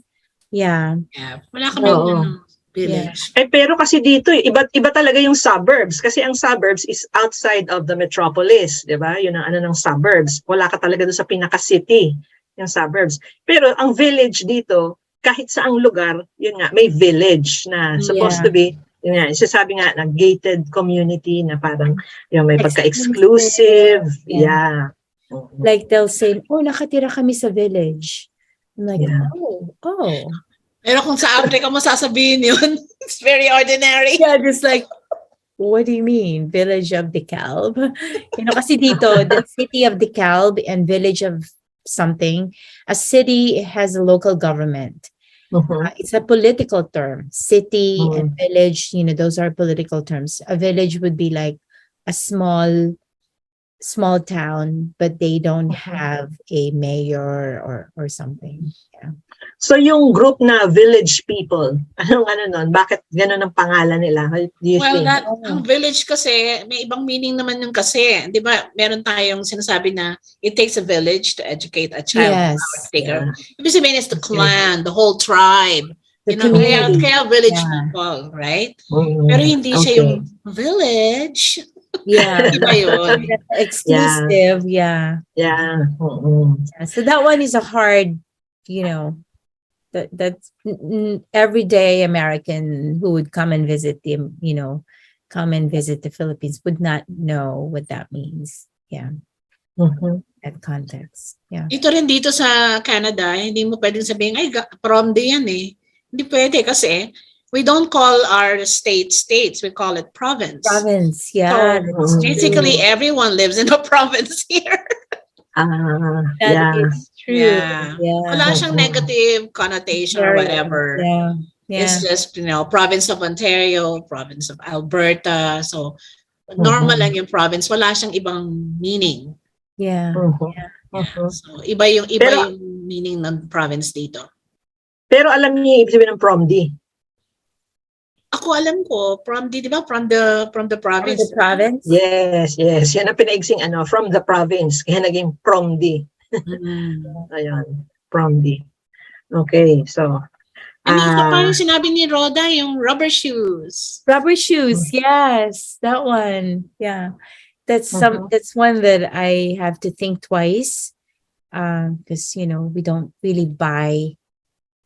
Yeah. Yeah, wala kaming Oo. village. Pero kasi dito, iba talaga yung suburbs. Kasi ang suburbs is outside of the metropolis, di ba? Yun ang ano ng suburbs. Wala ka talaga doon sa pinaka-city, yung suburbs. Pero ang village dito, kahit saang lugar, yun nga, may village na supposed to be, yun nga, isasabi nga na gated community na parang yung may pagka-exclusive. Yeah. Like they'll say, oh, nakatira kami sa village. I'm like, Yeah. oh. Pero kung sa Africa mo sasabihin yun, it's very ordinary. Yeah, just like, what do you mean? Village of DeKalb? You know, kasi dito, the city of DeKalb and village of something, a city has a local government. It's a political term. City and village, you know, those are political terms. A village would be like a small town, but they don't have a mayor or something. Yeah. So yung group na village people, anong ano nun? Bakit gano'n ang pangalan nila? What do you Well, think? ang village kasi, may ibang meaning naman yung kasi. Di ba, meron tayong sinasabi na it takes a village to educate a child. Yes. Ibig sabihin is the clan, the whole tribe. The You know, kaya village people, right? Pero hindi siya yung village. Yeah. Iba yun. Exclusive, yeah. Yeah. So that one is a hard, you know, that's everyday American who would come and visit the Philippines would not know what that means. Yeah. That context. Yeah. Ito rin dito sa Canada, hindi mo pwedeng sabihin, ay, prom day yan eh. Hindi pwede kasi we don't call our states, we call it province. Province, yeah. So basically, everyone lives in a province here. That is true. Yeah. Yeah. Wala siyang negative connotation or whatever. Yeah. It's just, province of Ontario, province of Alberta. So, normal lang yung province. Wala siyang ibang meaning. Yeah. So, iba yung meaning ng province dito. Pero alam niyo yung ibig sabihin ng PROMD? Ako alam ko, from di ba? From the province. From the province? Yes. Yan ang pinaigsing from the province. Kaya naging PROMD. Ayan, PROMD. Okay, so. Isa pa yung sinabi ni Rhoda, yung rubber shoes. Rubber shoes, yes. That one. Yeah. That's that's one that I have to think twice. Because we don't really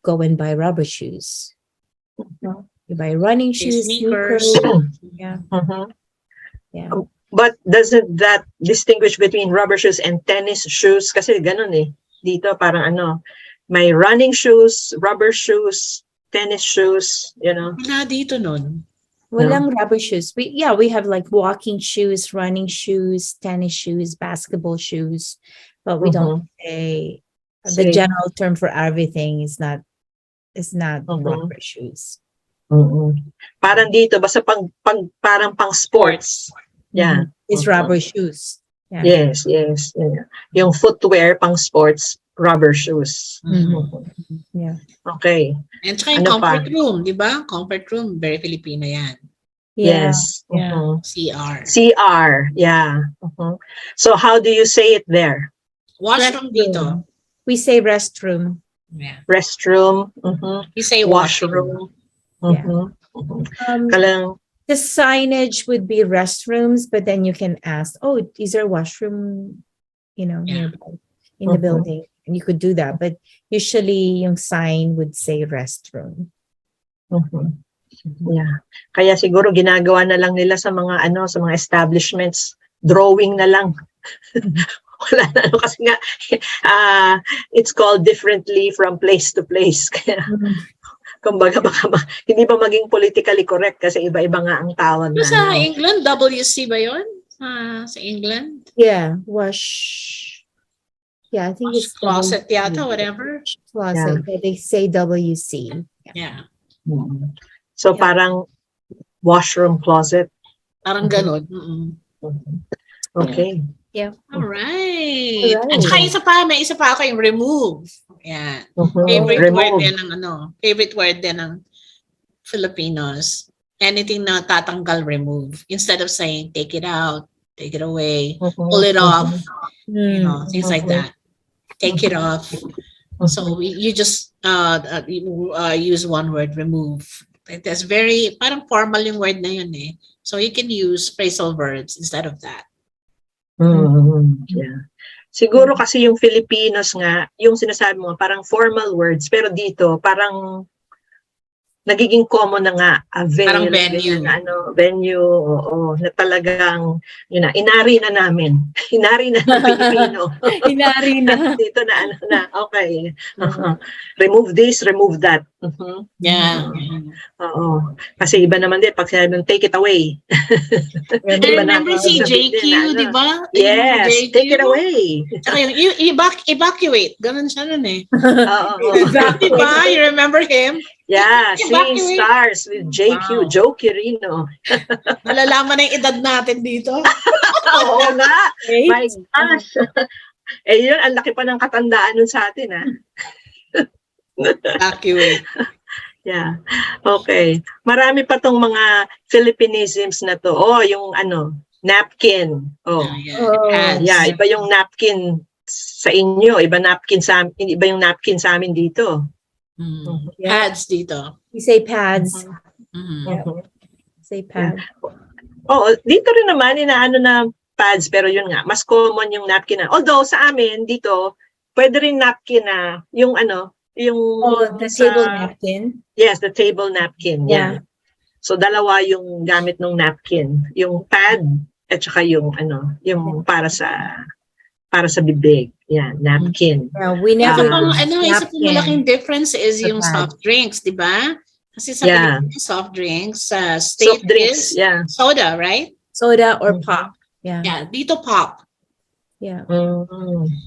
go and buy rubber shoes. You buy running shoes, sneakers. Yeah. Yeah. But doesn't that distinguish between rubber shoes and tennis shoes? Kasi ganun eh. Dito parang may running shoes, rubber shoes, tennis shoes, Wala dito nun. Walang rubber shoes. We have like walking shoes, running shoes, tennis shoes, basketball shoes, but we don't say the general term for everything is not rubber shoes. Parang dito basta parang pang sports. Yeah. It's rubber shoes. Yeah. Yes. Yeah. Yung footwear pang sports, rubber shoes. Yeah. Okay. And saka yung comfort room, di ba? Comfort room, very Filipino yan. Yes. Yeah. CR. Yeah. So how do you say it there? Washroom dito. We say restroom. Yeah. Restroom. We say washroom. The signage would be restrooms, but then you can ask, oh, is there a washroom, nearby in the building? And you could do that. But usually yung sign would say restroom. Yeah. Kaya siguro ginagawa na lang nila sa mga sa mga establishments, drawing na lang. Wala na kasi nga it's called differently from place to place. Kaya kumbaga baka hindi pa maging politically correct kasi iba-iba nga ang tawag na. Sa England, WC ba yun? Sa England? Yeah, wash. Yeah, I think it's closet yata, whatever. Closet. Yeah. They say WC. Yeah. So parang washroom closet. Parang ganun. Okay. Yeah. Alright. At Alright. saka may isa pa ako yung remove. Yan. Favorite word din ng favorite word din ng Filipinos. Anything na tatanggal, remove. Instead of saying take it out, take it away, pull it off, things like that. Take it off. So you just use one word, remove. That's very, parang formal yung word na yun eh. So you can use phrasal verbs instead of that. Yeah. Siguro kasi yung Filipinos nga, yung sinasabi mo, parang formal words, pero dito, parang nagiging common na nga, avail, Parang venue. ganyan, venue, na talagang, yun na, inari na namin. Inari na ng Pilipino. Inari na. Dito na, okay. Remove this, remove that. Yeah. Oo. Kasi iba naman din, pag sinabi ng take it away. Remember si JQ, di ba? Yes, take it away. Tsaka yung evacuate. Ganun siya nun eh. Oo. Di ba? You remember him? Yeah, Seeing Stars with JQ, Joe Quirino. Malalaman na yung edad natin dito. Oo nga. My gosh. Yun, ang laki pa ng katandaan nun sa atin, ha? Evacuate. Yeah. Okay. Marami pa tong mga Filipinisms na to. Yung napkin. Yeah, iba yung napkin sa inyo, iba yung napkin sa amin dito. Pads dito. We say pads. Say pads. Dito rin naman inaano na pads, pero yun nga, mas common yung napkin na. Although sa amin dito, pwede rin napkin na yung the table napkin. Yes, the table napkin. Yeah. So dalawa yung gamit ng napkin, yung pad at saka yung para sa bibig. Yeah, napkin. We never isa pang malaking difference is yung soft drinks, di ba? Kasi sa Pilipinas, soft drinks, state soft drinks, is soda, right? Soda or pop. Yeah, dito pop. Yeah.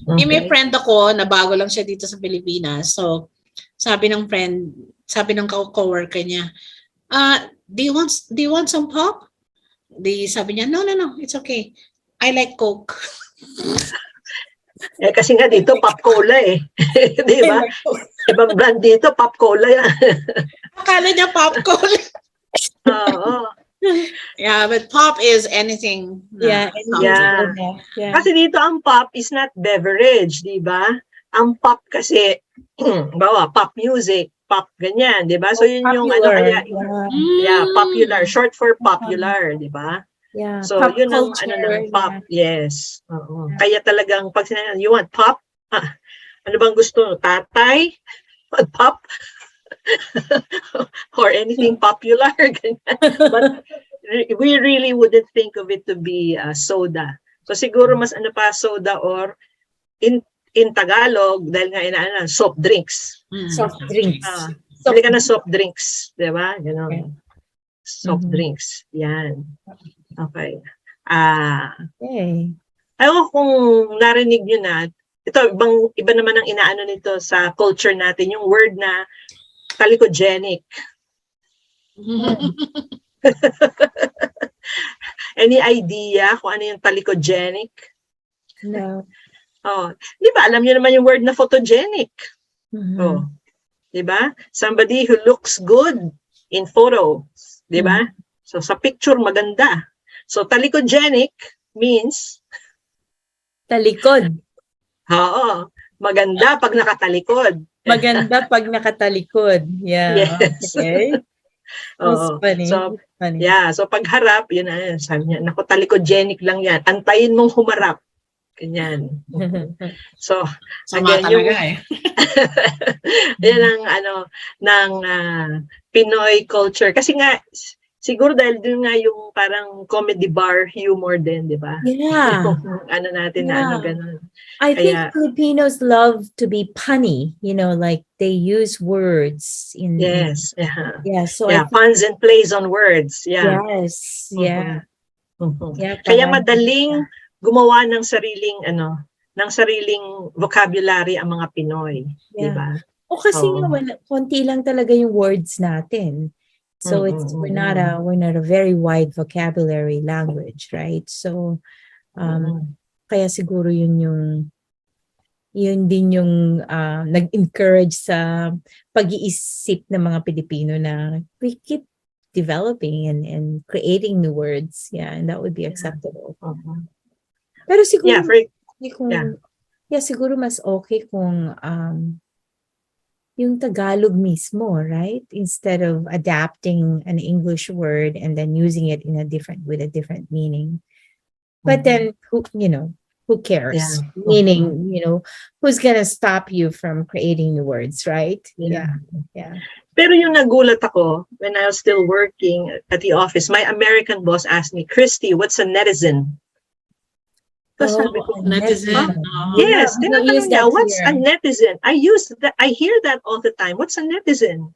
May friend ako na bago lang siya dito sa Pilipinas. So, sabi ng coworker niya, do you want some pop? Sabi niya, no, it's okay. I like Coke. Kasi nga dito, Pop Cola eh. Di ba? Ibang brand dito, Pop Cola yan. Akala niya Pop Cola. Yeah, but pop is anything. Yeah. Kasi dito, ang pop is not beverage, di ba? Ang pop kasi, pop music, pop ganyan, di ba? So yun popular. Yeah, popular, short for popular, di ba? Yeah, so pop yun ang culture, pop, yes. Kaya talagang pag sinabi, you want pop? Ano bang gusto? Tatay? Pop? Or anything popular? But we really wouldn't think of it to be soda. So siguro mas soda or in Tagalog, dahil nga soft drinks. Soft drinks. Bili ka na soft drinks, di ba? Soft drinks. Yan. Okay. Ayaw kung narinig nyo na, ito, iba naman ang inaano nito sa culture natin, yung word na talikogenic. Any idea kung ano yung talikogenic? No. Di ba? Alam niyo naman yung word na photogenic. Di ba? Somebody who looks good in photos. Di ba? So, sa picture, maganda. So, talikogenic means? Talikod. Oo. Maganda pag nakatalikod. Maganda pag nakatalikod. Yeah. Yes. Okay. That's funny. So, funny. Yeah. So, pag harap, yun na, sabi niya, naku, talikogenic lang yan. Antayin mong humarap. Ganyan. So, sama talaga yan ang ng Pinoy culture. Kasi nga, siguro dahil dun nga yung parang comedy bar humor din, di ba? Yeah. Yung natin na ganun. I think Filipinos love to be punny, like they use words in. Yes. Yeah. So puns and plays on words. Yeah. Yes. Yeah. Yeah. Kaya madaling gumawa ng sariling vocabulary ang mga Pinoy, di ba? Kasi konti lang talaga yung words natin. So we're not a very wide vocabulary language, right? So kaya siguro yun din yung nag-encourage sa pag-iisip ng mga Pilipino na we keep developing and creating new words. Yeah, and that would be acceptable. Pero siguro, siguro mas okay kung yung Tagalog mismo, right? Instead of adapting an English word and then using it with a different meaning. But then, who cares? Yeah. Meaning, who's gonna stop you from creating new words, right? Yeah. Yeah. Pero yung nagulat ako, when I was still working at the office, my American boss asked me, Christy, what's a netizen? Tapos sabi ko, netizen. yes, We don't use tinatanong niya, that what's here. a netizen? I hear that all the time. What's a netizen?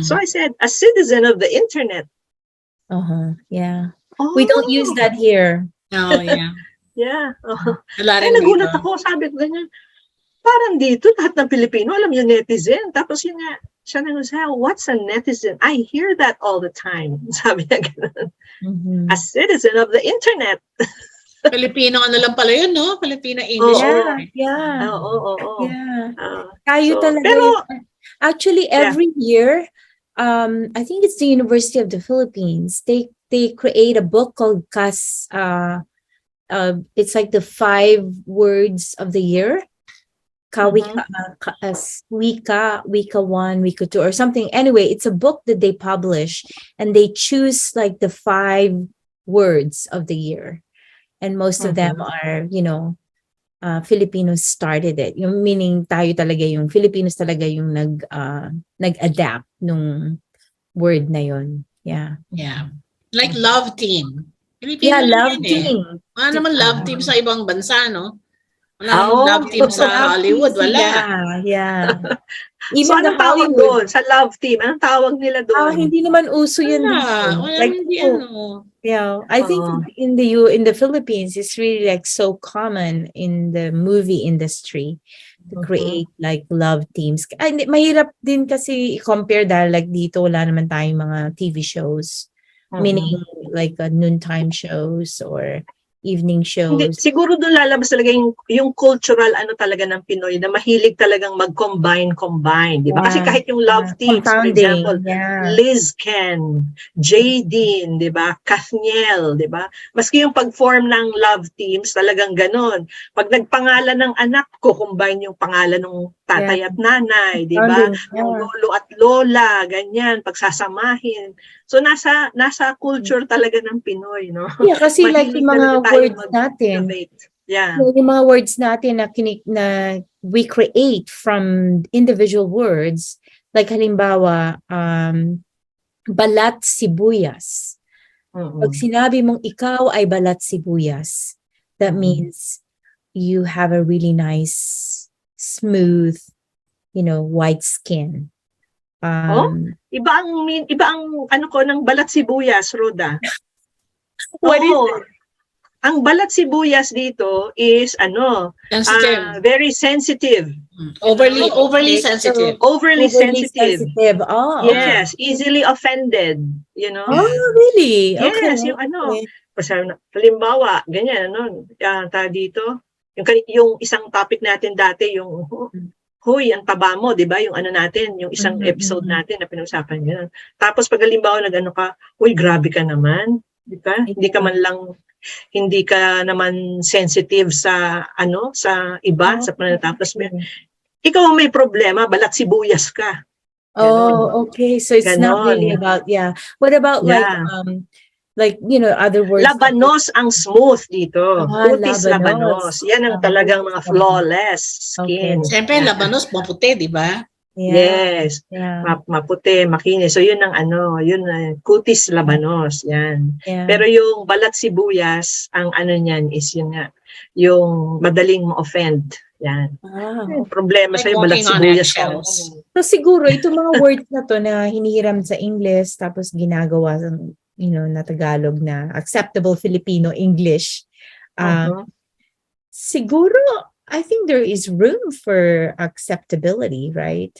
So I said, a citizen of the internet. Yeah. Oh. We don't use that here. Oh, yeah. Yeah. Wala Kaya rin nagulat dito. ako, sabi ko ganyan, parang dito, lahat ng Pilipino, alam yung netizen. Tapos yun nga, siya nang sabi, what's a netizen? I hear that all the time. Sabi niya gano'n. A citizen of the internet. Filipino ano lang pala yun, no? Filipino English. Yeah. Oo. Yeah. Tayo talaga pero, actually, every year, I think it's the University of the Philippines, they create a book called it's like the 5 words of the year. Wika 1, Wika 2, or something. Anyway, it's a book that they publish, and they choose like the 5 words of the year. And most of them are, Filipinos started it. Yung meaning tayo talaga, yung Filipinos talaga yung nag-adapt nung word na yun. Yeah. Yeah. Like love team. Filipino Yeah, lang love yan team. Wala naman love team sa ibang bansa, no? Wala Oo. naman love team sa Hollywood. Wala. Yeah. So Even the anong tawag Hollywood. doon? Sa love team, anong tawag nila doon? Hindi naman uso yun Wala. dito. Wala Like, hindi ano. yeah, I think in the Philippines, it's really like so common in the movie industry to create like love teams. Ay, mahirap din kasi i-compare dahil like dito wala naman tayong mga TV shows. Meaning like noontime shows or evening Hindi, shows. siguro doon lalabas talaga yung cultural talaga ng Pinoy na mahilig talagang mag-combine, di ba? Kasi kahit yung love teams, for example, Liz Ken, Jadine, di ba? Kathniel, di ba? Maski yung pag-form ng love teams, talagang ganon. Pag nagpangalan ng anak ko, combine yung pangalan ng tatay at nanay, di ba? Yung lolo at lola, ganyan, pagsasamahin. So nasa culture talaga ng Pinoy, no? Yeah, kasi like yung mga words natin. Yeah. Yung mga words natin na we create from individual words, like halimbawa, balat sibuyas. Pag sinabi mong ikaw ay balat sibuyas, that means you have a really nice, smooth, white skin. Iba ang ano ko ng balat sibuyas, Rhoda. What is it? Ang balat sibuyas dito is very sensitive. Overly sensitive. Overly sensitive. Oh, yes, easily offended, Oh, really? Yes, okay. yung halimbawa, ganyan, dito, yung isang topic natin dati, yung huy, ang taba mo, di ba? Yung natin, yung isang episode natin na pinag-usapan yun. Tapos pag halimbawa nag-ano ka, huy, grabe ka naman, di ba? Hindi ka naman sensitive sa sa iba, sa pananatapos mo. Ikaw may problema, balat sibuyas ka. Oh, okay. So it's not really about, What about like, other words? Labanos ang smooth dito. Kutis labanos. Yan ang talagang mga flawless skin. Okay. Siyempre, labanos, maputi, di ba? Yes. Maputi, makinis. So yun ang kutis labanos. Yan. Pero yung balat sibuyas, ang niyan is yun nga, yung madaling ma-offend. Yan. Problema sa'yo, balat sibuyas ka. So siguro, itong mga words na to na hinihiram sa English, tapos ginagawa na Tagalog na acceptable Filipino English. Siguro, I think there is room for acceptability, right?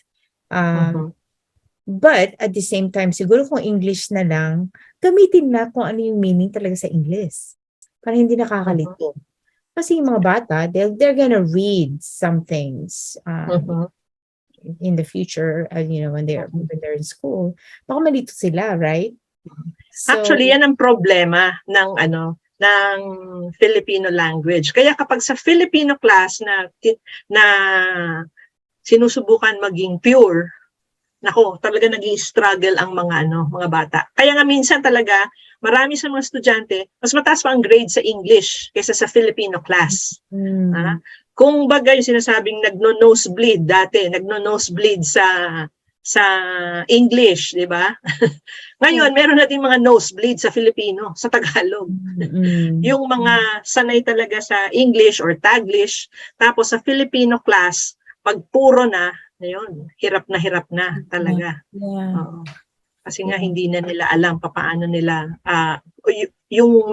But at the same time, siguro kung English na lang, gamitin na kung ano yung meaning talaga sa English. Para hindi nakakalito. kasi yung mga bata, they're gonna read some things in the future, when they're in school. Baka malito sila, right? So, Actually, yan ang problema ng Filipino language. Kaya kapag sa Filipino class na sinusubukan maging pure, nako, talaga nag-i-struggle ang mga bata. Kaya nga minsan talaga, marami sa mga estudyante, mas mataas pa ang grade sa English kaysa sa Filipino class. Kung bagay yung sinasabing nagno-nosebleed dati, nagno-nosebleed sa English, di ba? Ngayon, meron natin mga nosebleed sa Filipino, sa Tagalog. Yung mga sanay talaga sa English or Taglish, tapos sa Filipino class, pag puro na, ayun, hirap na talaga. Yeah. Kasi nga hindi na nila alam paano nila yung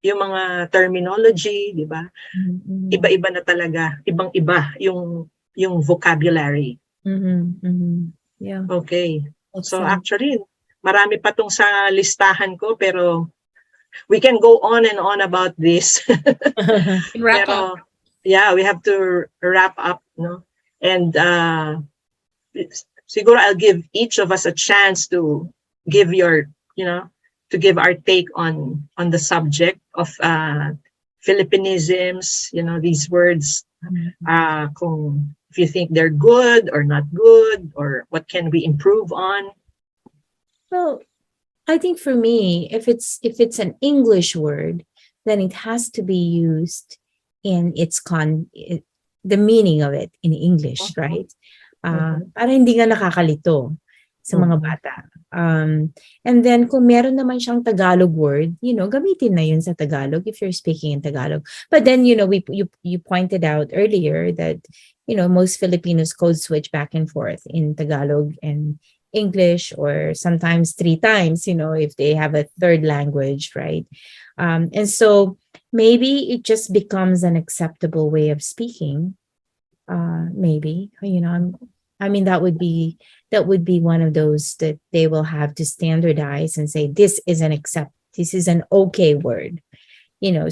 mga terminology, di ba? Iba-iba na talaga, ibang-iba yung vocabulary. Yeah. Okay. So actually, marami pa tong sa listahan ko, pero we can go on and on about this. Wrap up. Yeah, we have to wrap up, no? And siguro I'll give each of us a chance to give to give our take on the subject of Filipinisms, these words, if you think they're good or not good, or what can we improve on? Well, I think for me, if it's an English word, then it has to be used in the meaning of it in English, right? Para hindi nga nakakalito sa mga bata. And then kung meron naman siyang Tagalog word, gamitin na yun sa Tagalog if you're speaking in Tagalog. But then, you pointed out earlier that, most Filipinos code switch back and forth in Tagalog and English, or sometimes 3 times, if they have a third language, right? And so maybe it just becomes an acceptable way of speaking. Maybe, I mean, that would be one of those that they will have to standardize and say, this is an okay word,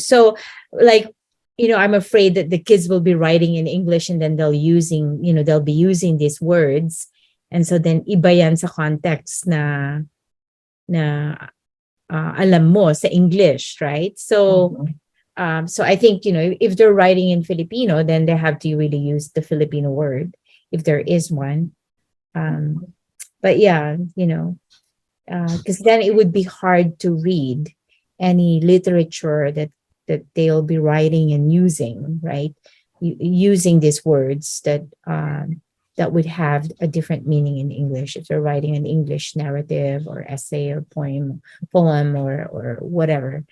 so like, I'm afraid that the kids will be writing in English and then they'll be using these words. And so then iba yan sa context na alam mo sa English, right? So, so I think, if they're writing in Filipino, then they have to really use the Filipino word, if there is one. But yeah, because then it would be hard to read any literature that they'll be writing and using, right? Using these words that would have a different meaning in English if they're writing an English narrative or essay or poem or whatever.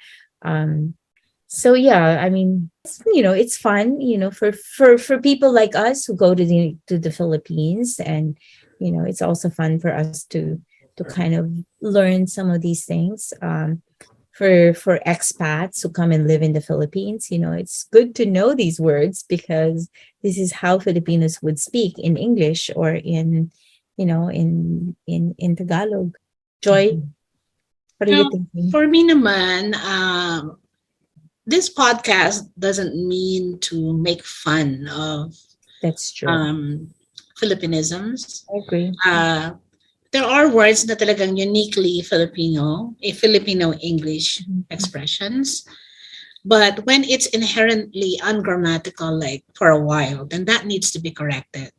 So yeah, I mean, it's fun, for people like us who go to the Philippines, and it's also fun for us to kind of learn some of these things. For expats who come and live in the Philippines, it's good to know these words, because this is how Filipinos would speak in English or in Tagalog. Joy, what are you thinking? For me naman, this podcast doesn't mean to make fun of That's true. Filipinisms. I agree. There are words na talagang uniquely Filipino, Filipino English expressions. But when it's inherently ungrammatical, like for a while, then that needs to be corrected.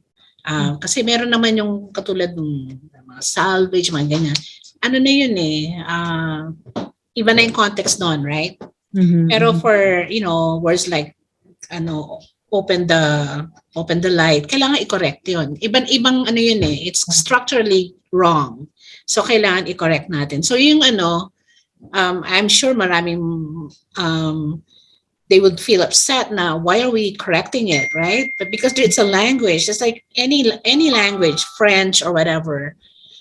Kasi meron naman yung katulad ng mga salvage, mga ganyan. Ano na yun iba na yung context nun, right? Pero for, words like, open the light, kailangan i-correct yun. Ibang yun it's structurally wrong. So kailangan i-correct natin. So yung I'm sure maraming they would feel upset now. Why are we correcting it, right? But because it's a language, just like any language, French or whatever.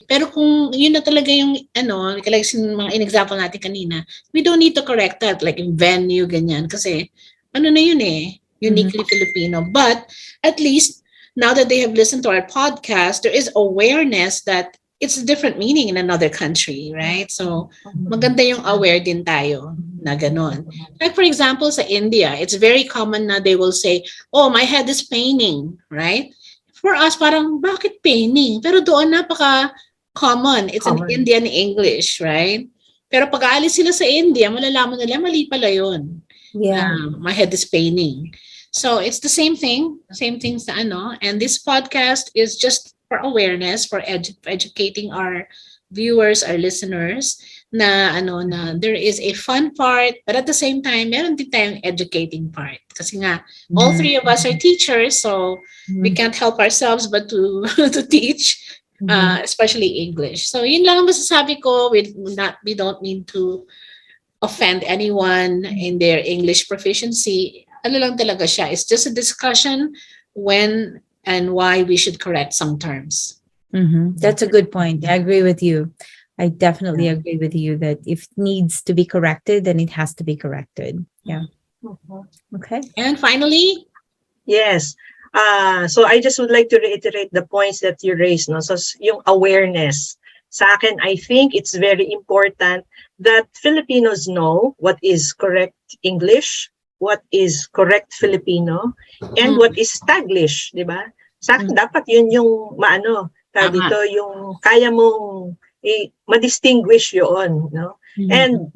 Pero kung yun na talaga yung like mga in-example natin kanina, we don't need to correct that, like in venue, ganyan. Kasi na yun uniquely Filipino. But at least now that they have listened to our podcast, there is awareness that it's a different meaning in another country, right? So maganda yung aware din tayo na ganon. Like for example, sa India, it's very common na they will say, oh, my head is paining, right? For us, parang, bakit paining? Pero doon napaka-common. It's an Indian English, right? Pero pag aalis sila sa India, malalaman nila, mali pala yun. Yeah. My head is paining. So it's the same thing sa ano. And this podcast is just for awareness, for educating our viewers, our listeners, na there is a fun part, but at the same time, meron din tayong educating part. Kasi nga, all three of us are teachers, so we can't help ourselves but to to teach, especially English. So yun lang ang masasabi ko. We don't mean to offend anyone in their English proficiency. Ano lang talaga siya. It's just a discussion when and why we should correct some terms. That's a good point. I agree with you. I definitely agree with you that if it needs to be corrected, then it has to be corrected. Yeah. Okay. And finally? Yes. So I just would like to reiterate the points that you raised. No? So yung awareness. Sa akin, I think it's very important that Filipinos know what is correct English, what is correct Filipino, and what is Taglish, di ba? Sa akin, dapat yun yung dito yung kaya mong ma-distinguish yun, no? And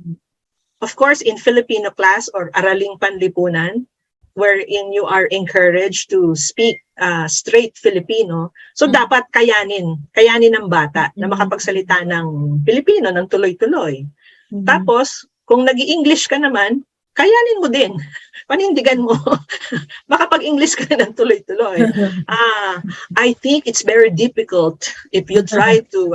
of course, in Filipino class or Araling Panlipunan, wherein you are encouraged to speak straight Filipino, so dapat kayanin ng bata na makapagsalita ng Filipino ng tuloy-tuloy. Tapos, kung nag-i-English ka naman, kayanin mo din. Panindigan mo. Makapag-English ka ng tuloy-tuloy. I think it's very difficult if you try to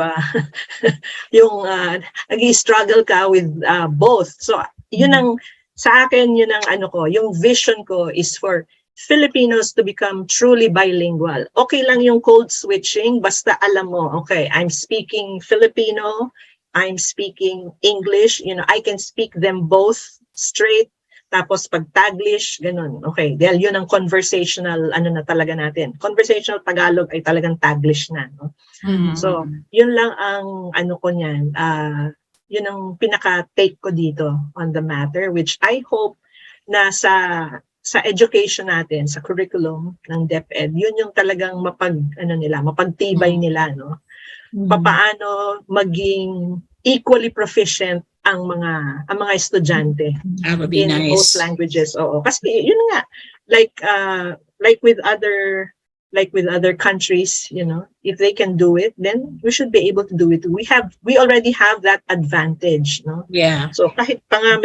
nag-i-struggle ka with both. So, yun ang sa akin, yun ang yung vision ko is for Filipinos to become truly bilingual. Okay lang yung code switching, basta alam mo, okay, I'm speaking Filipino, I'm speaking English, I can speak them both straight, tapos pag Taglish, ganun. Okay, dahil yun ang conversational, na talaga natin. Conversational Tagalog ay talagang Taglish na. No? So, yun lang ang ko niyan. Yun ang pinaka-take ko dito on the matter, which I hope na sa education natin, sa curriculum ng DepEd, yun yung talagang mapagtibay nila, no? Papaano maging equally proficient ang mga estudyante in both languages. Oo. Kasi yun nga, like with other countries, if they can do it, then we should be able to do it. We already have that advantage, no? Yeah. So kahit pa nga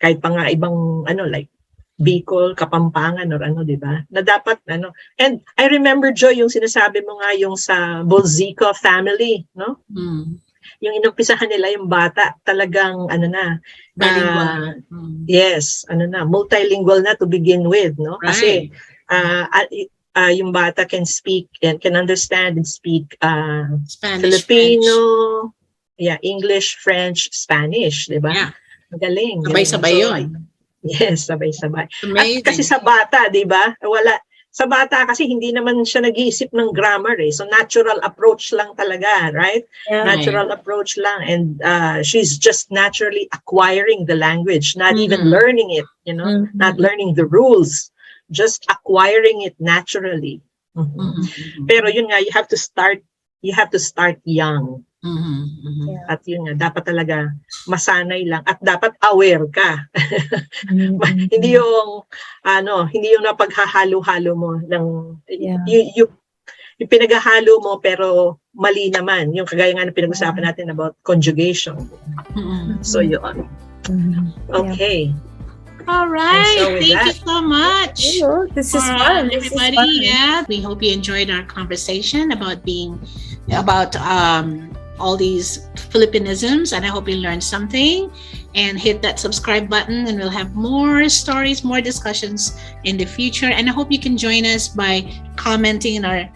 kahit pa nga ibang like Bicol, Kapampangan or di ba? Na dapat And I remember, Joy, yung sinasabi mo nga yung sa Bolzico family, no? Yung inumpisahan nila yung bata, talagang bilingual. Yes, multilingual na to begin with, no? Kasi yung bata can speak and can understand and speak Spanish, Filipino, French. English, French, Spanish, di ba? Yeah. Magaling. Sabay-sabay yun. Yes, sabay-sabay. Amazing. At kasi sa bata, di ba? Sa bata kasi hindi naman siya nag-iisip ng grammar eh. So natural approach lang talaga, right? Yeah. Natural approach lang. And she's just naturally acquiring the language, not even learning it, not learning the rules, just acquiring it naturally. Pero yun nga, you have to start young. At yun nga, dapat talaga masanay lang at dapat aware ka. Hindi yung napaghahalo-halo mo ng yung pinaghahalo mo pero mali naman. Yung kagaya nga na pinag-usapan natin about conjugation. So yun. Okay. All right. So Thank you so much. This is fun. Everybody, we hope you enjoyed our conversation about all these Filipinisms, and I hope you learned something. And hit that subscribe button, and we'll have more stories, more discussions in the future. And I hope you can join us by commenting in our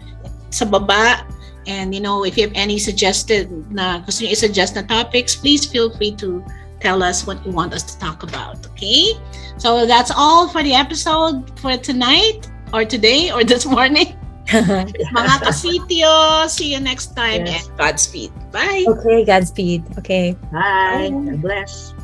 sa baba. And if you have any gusto nyo i-suggest na topics, please feel free to tell us what you want us to talk about. Okay? So that's all for the episode for tonight, or today, or this morning. Mga kasityo, see you next time, and Godspeed. Bye. Okay, Godspeed. Okay. Bye. God bless.